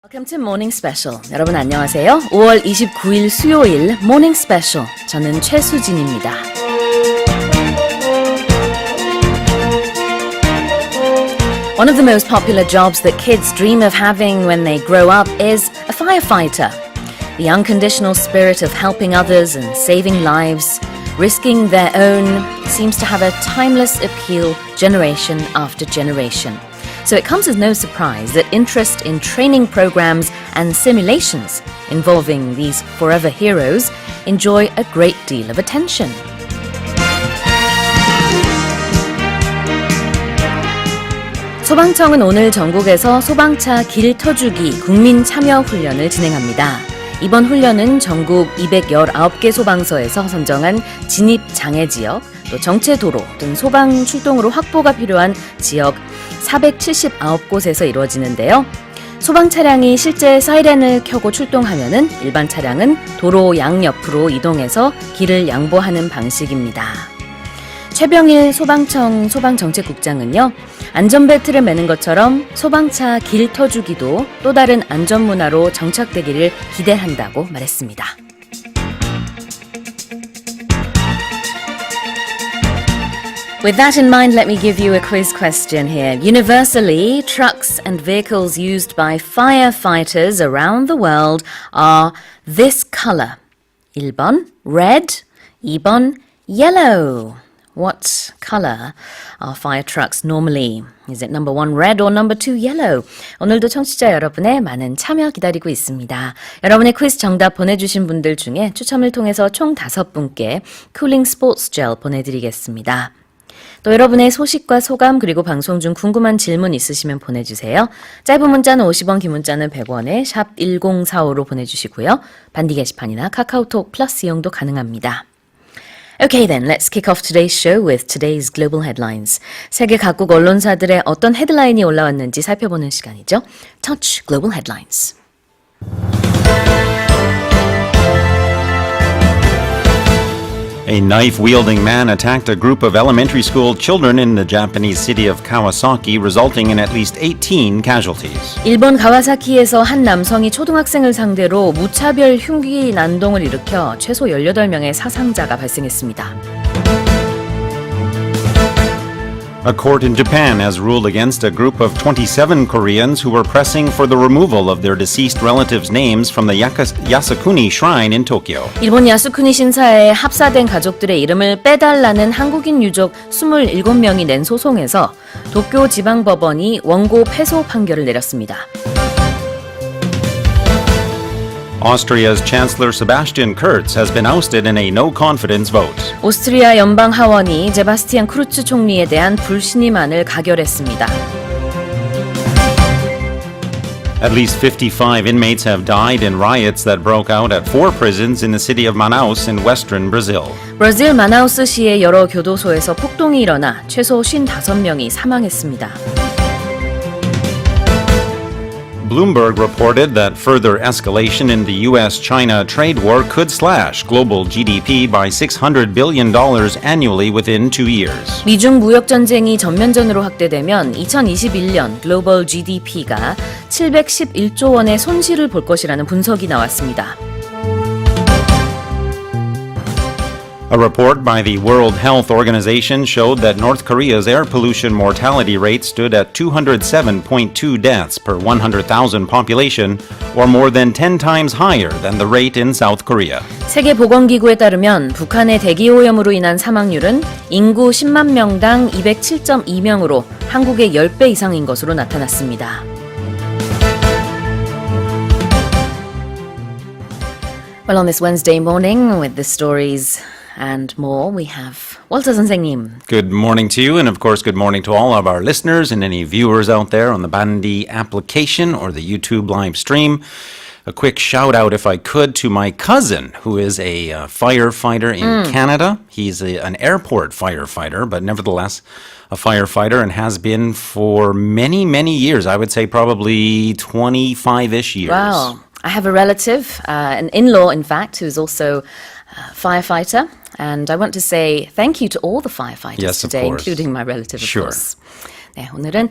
Welcome to Morning Special. 여러분 안녕하세요. 5월 29일 수요일 Morning Special. 저는 최수진입니다. One of the most popular jobs that kids dream of having when they grow up is a firefighter. The unconditional spirit of helping others and saving lives, risking their own, seems to have a timeless appeal generation after generation. So it comes as no surprise that interest in training programs and simulations involving these forever heroes enjoy a great deal of attention. 소방청은 오늘 전국에서 소방차 길 터주기 국민 참여 훈련을 진행합니다. 이번 훈련은 전국 219개 소방서에서 선정한 진입 장애 지역, 또 정체 도로 등 소방 출동으로 확보가 필요한 지역 479곳에서 이루어지는데요. 소방 차량이 실제 사이렌을 켜고 출동하면은 일반 차량은 도로 양옆으로 이동해서 길을 양보하는 방식입니다. 최병일 소방청 소방정책국장은요, 안전벨트를 매는 것처럼 소방차 길 터주기도 또 다른 안전문화로 정착되기를 기대한다고 말했습니다. With that in mind, let me give you a quiz question here. Universally, trucks and vehicles used by firefighters around the world are this color. 1번 red, 2번 yellow. What color are fire trucks normally? Is it number 1 red or number 2 yellow? 오늘도 청취자 여러분의 많은 참여 기다리고 있습니다. 여러분의 퀴즈 정답 보내주신 분들 중에 추첨을 통해서 총 5분께 쿨링 스포츠 젤 보내드리겠습니다. 또 여러분의 소식과 소감 그리고 방송 중 궁금한 질문 있으시면 보내주세요. 짧은 문자는 50원, 긴 문자는 100원에 샵 1045로 보내주시고요. 반디 게시판이나 카카오톡 플러스 이용도 가능합니다. Okay then, let's kick off today's show with today's global headlines. 세계 각국 언론사들의 어떤 헤드라인이 올라왔는지 살펴보는 시간이죠. Touch Global Headlines. A knife-wielding man attacked a group of elementary school children in the Japanese city of Kawasaki, resulting in at least 18 casualties. 일본 가와사키에서 한 남성이 초등학생을 상대로 무차별 흉기 난동을 일으켜 최소 18명의 사상자가 발생했습니다. A court in Japan has ruled against a group of 27 Koreans who were pressing for the removal of their deceased relatives' names from the Yasukuni Shrine in Tokyo. 일본 야스쿠니 신사에 합사된 가족들의 이름을 빼달라는 한국인 유족 27명이 낸 소송에서 도쿄 지방법원이 원고 패소 판결을 내렸습니다. Austria's Chancellor Sebastian Kurz has been ousted in a no-confidence vote. 오스트리아 연방 하원이 세바스티안 크루츠 총리에 대한 불신임안을 가결했습니다. At least 55 inmates have died in riots that broke out at 4 prisons in the city of Manaus in western Brazil. 브라질 마나우스시의 여러 교도소에서 폭동이 일어나 최소 55명이 사망했습니다. Bloomberg reported that further escalation in the U.S.-China trade war could slash global GDP by $600 billion annually within 2 years. 미중 무역 전쟁이 전면전으로 확대되면 2021년 글로벌 GDP가 711조 원의 손실을 볼 것이라는 분석이 나왔습니다. A report by the World Health Organization showed that North Korea's air pollution mortality rate stood at 207.2 deaths per 100,000 population, or more than 10 times higher than the rate in South Korea. 세계보건기구에 따르면 북한의 대기오염으로 인한 사망률은 인구 10만 명당 207.2명으로 한국의 10배 이상인 것으로 나타났습니다. Well, on this Wednesday morning with the stories and more, we have Walter 선생님. Good morning to you, and of course, good morning to all of our listeners and any viewers out there on the Bandy application or the YouTube live stream. A quick shout out, if I could, to my cousin, who is a firefighter in Canada. He's an airport firefighter, but nevertheless a firefighter, and has been for many, many years. I would say probably 25-ish years. Wow. I have a relative, an in-law, in fact, who's also a firefighter. And I want to say thank you to all the firefighters Yes, today, of course. including my relative, of Sure. course. 네, 오늘은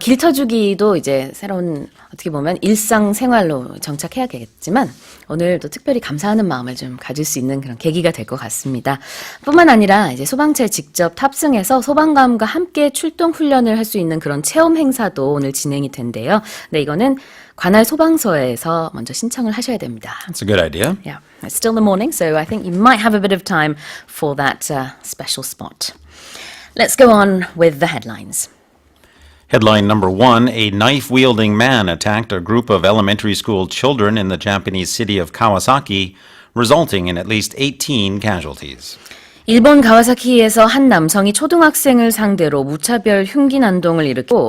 길터주기도 이제 새로운 어떻게 보면 일상생활로 정착해야겠지만 오늘도 특별히 감사하는 마음을 좀 가질 수 있는 그런 계기가 될 것 같습니다. 뿐만 아니라 이제 소방차에 직접 탑승해서 소방관과 함께 출동 훈련을 할 수 있는 그런 체험 행사도 오늘 진행이 된대요. 근데 이거는 관할 소방서에서 먼저 신청을 하셔야 됩니다. That's a good idea. Yeah, it's still the morning, so I think you might have a bit of time for that special spot. Let's go on with the headlines. Headline number 1, a knife-wielding man attacked a group of elementary school children in the Japanese city of Kawasaki, resulting in at least 18 casualties. 일본 가와사키에서 한 남성이 초등학생을 상대로 무차별 흉기 난동을 일으키고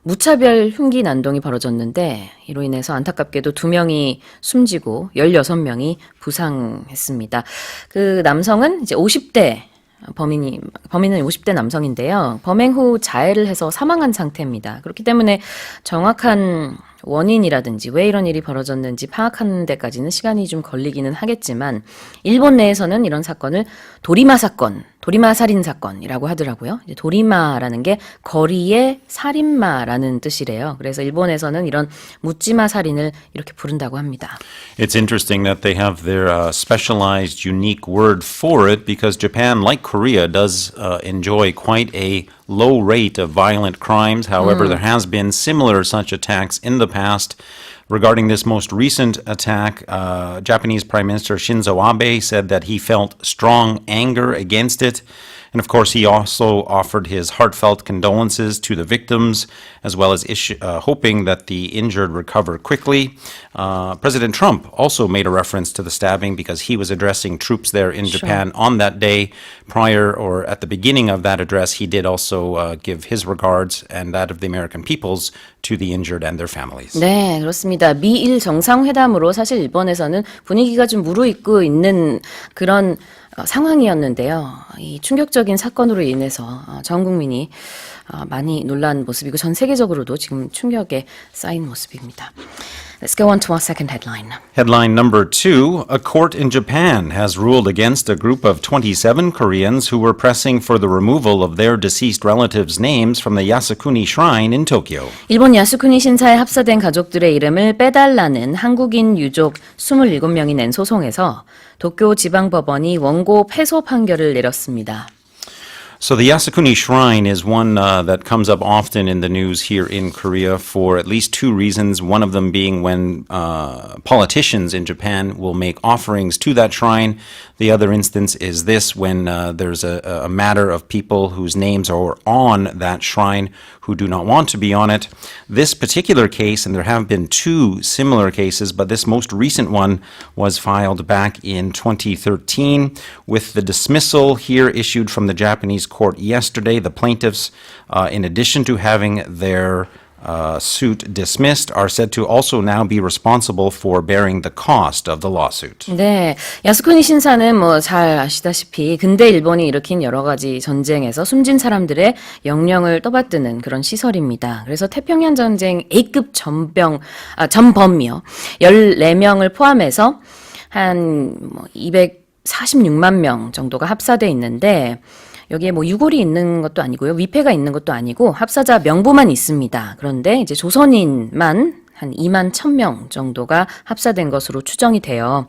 무차별 흉기 난동이 벌어졌는데 이로 인해서 안타깝게도 2명이 숨지고 16명이 부상했습니다. 그 남성은 이제 50대 범인은 50대 남성인데요. 범행 후 자해를 해서 사망한 상태입니다. 그렇기 때문에 정확한 원인이라든지 왜 이런 일이 벌어졌는지 파악하는 데까지는 시간이 좀 걸리기는 하겠지만 일본 내에서는 이런 사건을 도리마 사건, 도리마 살인 사건이라고 하더라고요. 이제 도리마라는 게 거리의 살인마라는 뜻이래요. 그래서 일본에서는 이런 묻지마 살인을 이렇게 부른다고 합니다. It's interesting that they have their specialized, unique word for it because Japan, like Korea, does enjoy quite a low rate of violent crimes. However, there has been similar such attacks in the past. Regarding this most recent attack, Japanese Prime Minister Shinzo Abe said that he felt strong anger against it. And of course, he also offered his heartfelt condolences to the victims, as well as hoping that the injured recover quickly. President Trump also made a reference to the stabbing because he was addressing troops there in Japan on that day. Prior or at the beginning of that address, he did also give his regards and that of the American peoples to the injured and their families. 네, 그렇습니다. 미일 정상회담으로 사실 일본에서는 분위기가 좀 무르익고 있는 그런 상황이었는데요. 이 충격적인 사건으로 인해서 전 국민이 많이 놀란 모습이고 전 세계적으로도 지금 충격에 쌓인 모습입니다. Let's go on to our second headline. Headline number 2, a court in Japan has ruled against a group of 27 Koreans who were pressing for the removal of their deceased relatives' names from the Yasukuni Shrine in Tokyo. 일본 야스쿠니 신사에 합사된 가족들의 이름을 빼달라는 한국인 유족 27명이 낸 소송에서 도쿄 지방법원이 원고 패소 판결을 내렸습니다. So the Yasukuni Shrine is one that comes up often in the news here in Korea for at least 2 reasons. One of them being when politicians in Japan will make offerings to that shrine. The other instance is this, when there's a matter of people whose names are on that shrine who do not want to be on it. This particular case, and there have been 2 similar cases, but this most recent one was filed back in 2013 with the dismissal here issued from the Japanese court yesterday. The plaintiffs, in addition to having their suit dismissed, are said to also now be responsible for bearing the cost of the lawsuit. 네, 야스쿠니 신사는 뭐 잘 아시다시피 근대 일본이 일으킨 여러 가지 전쟁에서 숨진 사람들의 영령을 떠받드는 그런 시설입니다. 그래서 태평양 전쟁 A급 전범이요. 14명을 포함해서 한 246만 명 정도가 합사돼 있는데 여기에 뭐 유골이 있는 것도 아니고요. 위패가 있는 것도 아니고 합사자 명부만 있습니다. 그런데 이제 조선인만 한 2만 1,000명 정도가 합사된 것으로 추정이 돼요.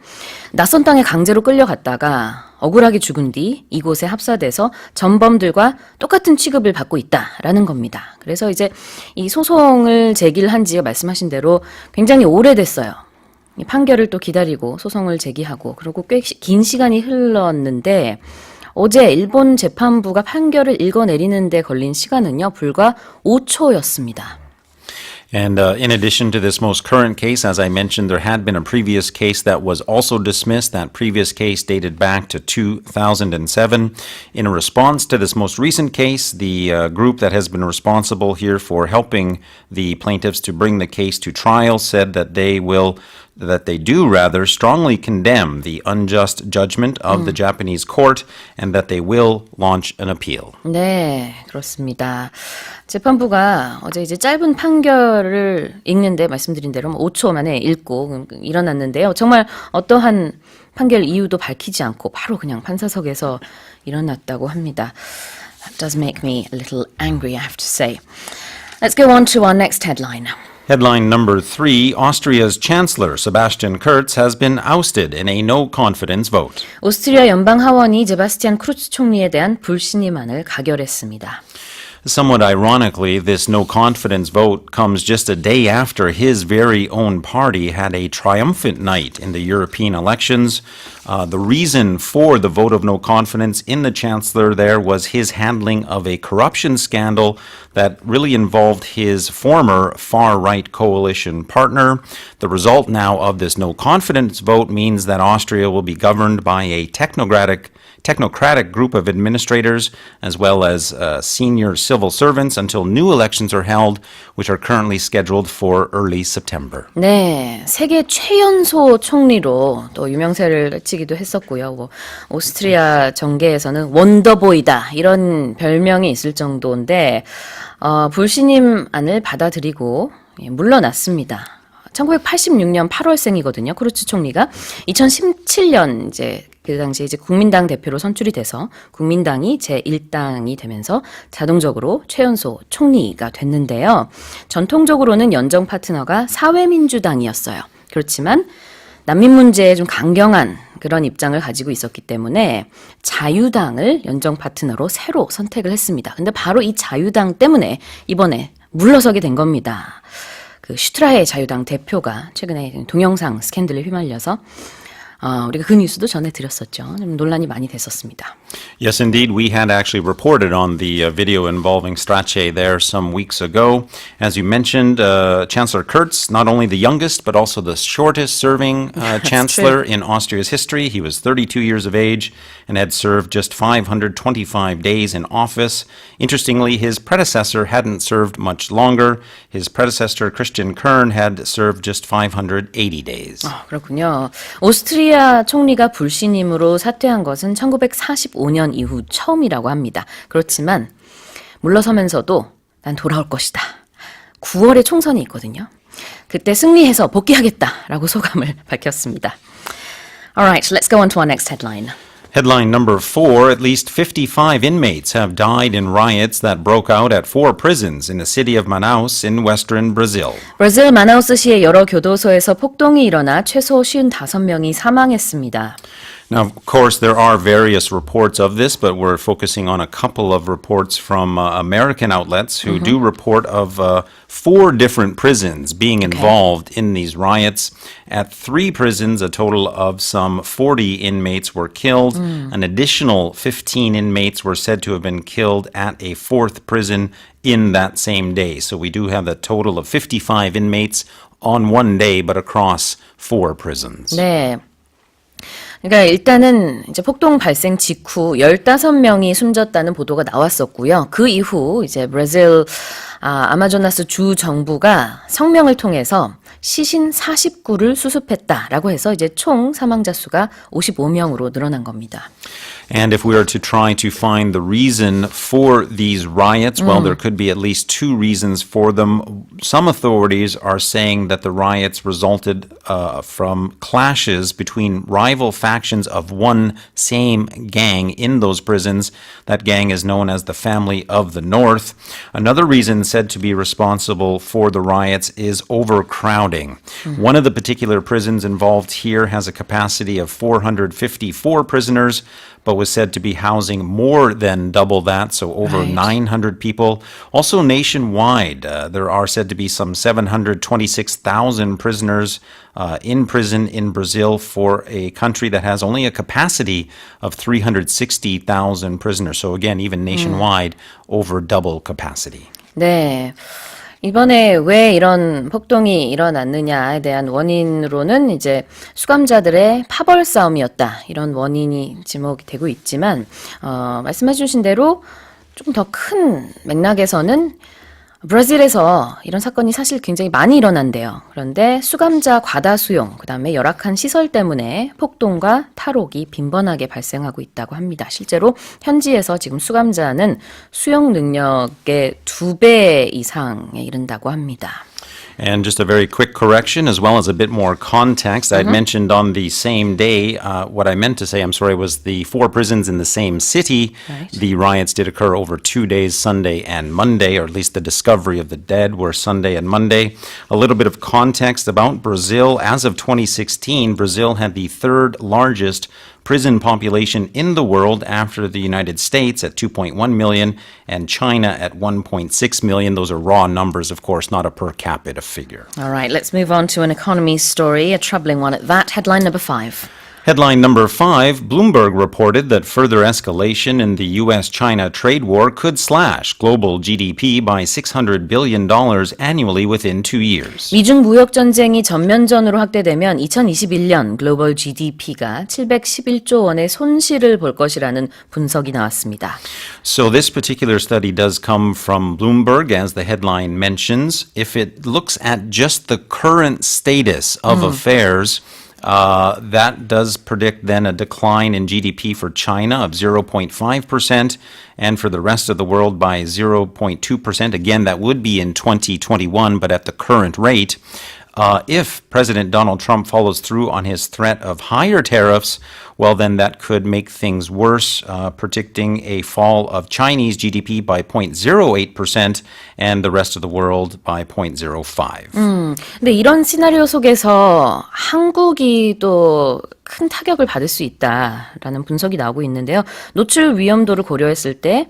낯선 땅에 강제로 끌려갔다가 억울하게 죽은 뒤 이곳에 합사돼서 전범들과 똑같은 취급을 받고 있다라는 겁니다. 그래서 이제 이 소송을 제기를 한 지가 말씀하신 대로 굉장히 오래됐어요. 이 판결을 또 기다리고 소송을 제기하고 그리고 꽤 긴 시간이 흘렀는데 어제 일본 재판부가 판결을 읽어내리는 데 걸린 시간은요, 불과 5초였습니다. And in addition to this most current case, as I mentioned, there had been a previous case that was also dismissed. That previous case dated back to 2007. In response to this most recent case, the group that has been responsible here for helping the plaintiffs to bring the case to trial said that they do strongly condemn the unjust judgment of the Japanese court and that they will launch an appeal. 네, 그렇습니다. 재판부가 어제 이제 짧은 판결을 읽는데 말씀드린 대로 5초 만에 읽고 일어났는데요. 정말 어떠한 판결 이유도 밝히지 않고 바로 그냥 판사석에서 일어났다고 합니다. That does make me a little angry, I have to say. Let's go on to our next headline. Headline number 3, Austria's Chancellor Sebastian Kurz has been ousted in a no-confidence vote. 오스트리아 연방 하원이 세바스티안 크루츠 총리에 대한 불신임안을 가결했습니다. Somewhat ironically, this no-confidence vote comes just a day after his very own party had a triumphant night in the European elections. The reason for the vote of no confidence in the chancellor there was his handling of a corruption scandal that really involved his former far-right coalition partner. The result now of this no-confidence vote means that Austria will be governed by a technocratic group of administrators as well as senior civil servants until new elections are held, which are currently scheduled for early September. 네, 세계 최연소 총리로 또 유명세를 치기도 했었고요. 뭐, 오스트리아 정계에서는 원더보이다 이런 별명이 있을 정도인데 불신임안을 받아들이고 물러났습니다. 1986년 8월생이거든요. 크루츠 총리가 2017년 그 당시에 국민당 대표로 선출이 돼서 국민당이 제1당이 되면서 자동적으로 최연소 총리가 됐는데요. 전통적으로는 연정 파트너가 사회민주당이었어요. 그렇지만 난민 문제에 좀 강경한 그런 입장을 가지고 있었기 때문에 자유당을 연정 파트너로 새로 선택을 했습니다. 근데 바로 이 자유당 때문에 이번에 물러서게 된 겁니다. 그 슈트라헤 자유당 대표가 최근에 동영상 스캔들에 휘말려서 우리가 그 뉴스도 전해드렸었죠. 좀 논란이 많이 됐었습니다. Yes, indeed. We had actually reported on the video involving Strachey there some weeks ago. As you mentioned, Chancellor Kurz, not only the youngest, but also the shortest serving chancellor in Austria's history. He was 32 years of age and had served just 525 days in office. Interestingly, his predecessor hadn't served much longer. His predecessor, Christian Kern, had served just 580 days. 그렇군요. 오스트리아 총리가 불신임으로 사퇴한 것은 1945년 이후 처음이라고 합니다. 그렇지만 물러서면서도 난 돌아올 것이다. 9월에 총선이 있거든요. 그때 승리해서 복귀하겠다라고 소감을 밝혔습니다. Alright, let's go on to our next headline. Headline number 4, at least 55 inmates have died in riots that broke out at 4 prisons in the city of Manaus in western Brazil. 브라질 마나우스시의 여러 교도소에서 폭동이 일어나 최소 55명이 사망했습니다. Now, of course, there are various reports of this, but we're focusing on a couple of reports from American outlets who do report of 4 different prisons being involved in these riots. At 3 prisons, a total of some 40 inmates were killed. An additional 15 inmates were said to have been killed at a 4th prison in that same day. So we do have a total of 55 inmates on one day, but across 4 prisons. 네. 그러니까 일단은 이제 폭동 발생 직후 15명이 숨졌다는 보도가 나왔었고요. 그 이후 이제 브라질 아마조나스 주 정부가 성명을 통해서 시신 49를 수습했다라고 해서 이제 총 사망자 수가 55명으로 늘어난 겁니다. And if we are to try to find the reason for these riots, well, there could be at least 2 reasons for them. Some authorities are saying that the riots resulted from clashes between rival factions of one same gang in those prisons. That gang is known as the Family of the North. Another reason said to be responsible for the riots is overcrowding. One of the particular prisons involved here has a capacity of 454 prisoners, but was said to be housing more than double that, so over 900 people. Also nationwide, there are said to be some 726,000 prisoners in prison in Brazil for a country that has only a capacity of 360,000 prisoners. So again, even nationwide, over double capacity. 네. 이번에 왜 이런 폭동이 일어났느냐에 대한 원인으로는 이제 수감자들의 파벌 싸움이었다. 이런 원인이 지목이 되고 있지만 말씀해 주신 대로 조금 더 큰 맥락에서는 브라질에서 이런 사건이 사실 굉장히 많이 일어난대요. 그런데 수감자 과다 수용, 그다음에 열악한 시설 때문에 폭동과 탈옥이 빈번하게 발생하고 있다고 합니다. 실제로 현지에서 지금 수감자는 수용 능력의 2배 이상에 이른다고 합니다. And just a very quick correction, as well as a bit more context. I'd mentioned on the same day, what I meant to say, was the 4 prisons in the same city. Right. The riots did occur over 2 days, Sunday and Monday, or at least the discovery of the dead were Sunday and Monday. A little bit of context about Brazil. As of 2016, Brazil had the 3rd largest prison population in the world after the United States at 2.1 million and China at 1.6 million. Those are raw numbers, of course, not a per capita figure. All right, let's move on to an economy story, a troubling one at that. Headline number 5. Headline number 5, Bloomberg reported that further escalation in the U.S.-China trade war could slash global GDP by $600 billion annually within 2 years. 미중 무역 전쟁이 전면전으로 확대되면 2021년 글로벌 GDP가 711조 원의 손실을 볼 것이라는 분석이 나왔습니다. So this particular study does come from Bloomberg, as the headline mentions. If it looks at just the current status of affairs, that does predict then a decline in GDP for China of 0.5% and for the rest of the world by 0.2%. Again, that would be in 2021, but at the current rate. If President Donald Trump follows through on his threat of higher tariffs, well, then that could make things worse, predicting a fall of Chinese GDP by 0.08% and the rest of the world by 0.05. 근데 이런 시나리오 속에서 한국이 또 큰 타격을 받을 수 있다라는 분석이 나오고 있는데요. 노출 위험도를 고려했을 때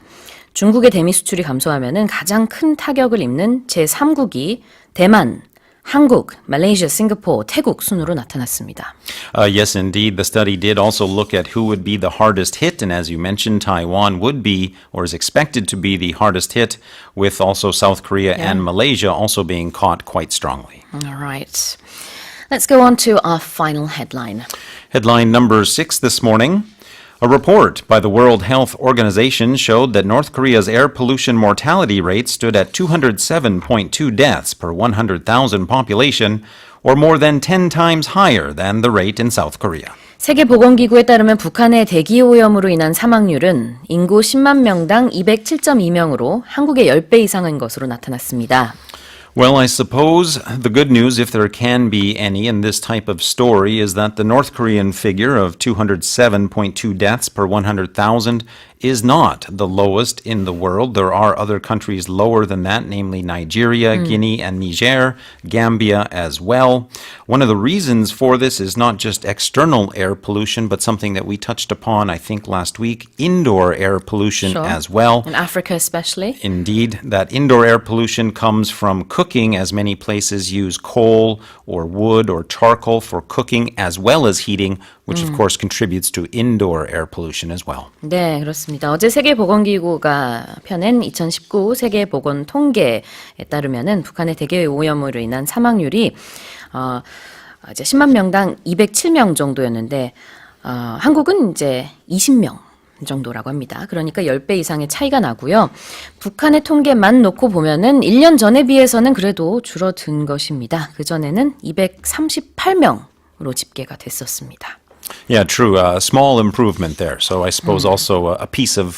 중국의 대미 수출이 감소하면은 가장 큰 타격을 입는 제3국이 대만, 한국, 말레이시아, 싱가포르, 태국 순으로 나타났습니다. Yes, indeed. The study did also look at who would be the hardest hit. And as you mentioned, Taiwan would be, or is expected to be, the hardest hit, with also South Korea and Malaysia also being caught quite strongly. All right. Let's go on to our final headline. Headline number 6 this morning. A report by the World Health Organization showed that North Korea's air pollution mortality rate stood at 207.2 deaths per 100,000 population, or more than 10 times higher than the rate in South Korea. 세계보건기구에 따르면 북한의 대기오염으로 인한 사망률은 인구 10만 명당 207.2명으로 한국의 10배 이상인 것으로 나타났습니다. Well, I suppose the good news, if there can be any in this type of story, is that the North Korean figure of 207.2 deaths per 100,000 is not the lowest in the world. There are other countries lower than that, namely Nigeria, Guinea, and Niger, Gambia as well. One of the reasons for this is not just external air pollution, but something that we touched upon, I think, last week, indoor air pollution as well. In Africa especially. Indeed, that indoor air pollution comes from cooking, as many places use coal or wood or charcoal for cooking as well as heating, which of course contributes to indoor air pollution as well. 네, 그렇습니다. 어제 세계보건기구가 펴낸 2019 세계보건 통계에 따르면은 북한의 대기오염으로 인한 사망률이 이제 10만 명당 207명 정도였는데 한국은 이제 20명 정도라고 합니다. 그러니까 10배 이상의 차이가 나고요. 북한의 통계만 놓고 보면은 1년 전에 비해서는 그래도 줄어든 것입니다. 그전에는 238명으로 집계가 됐었습니다. Yeah, true. Small improvement there. So I suppose also a piece of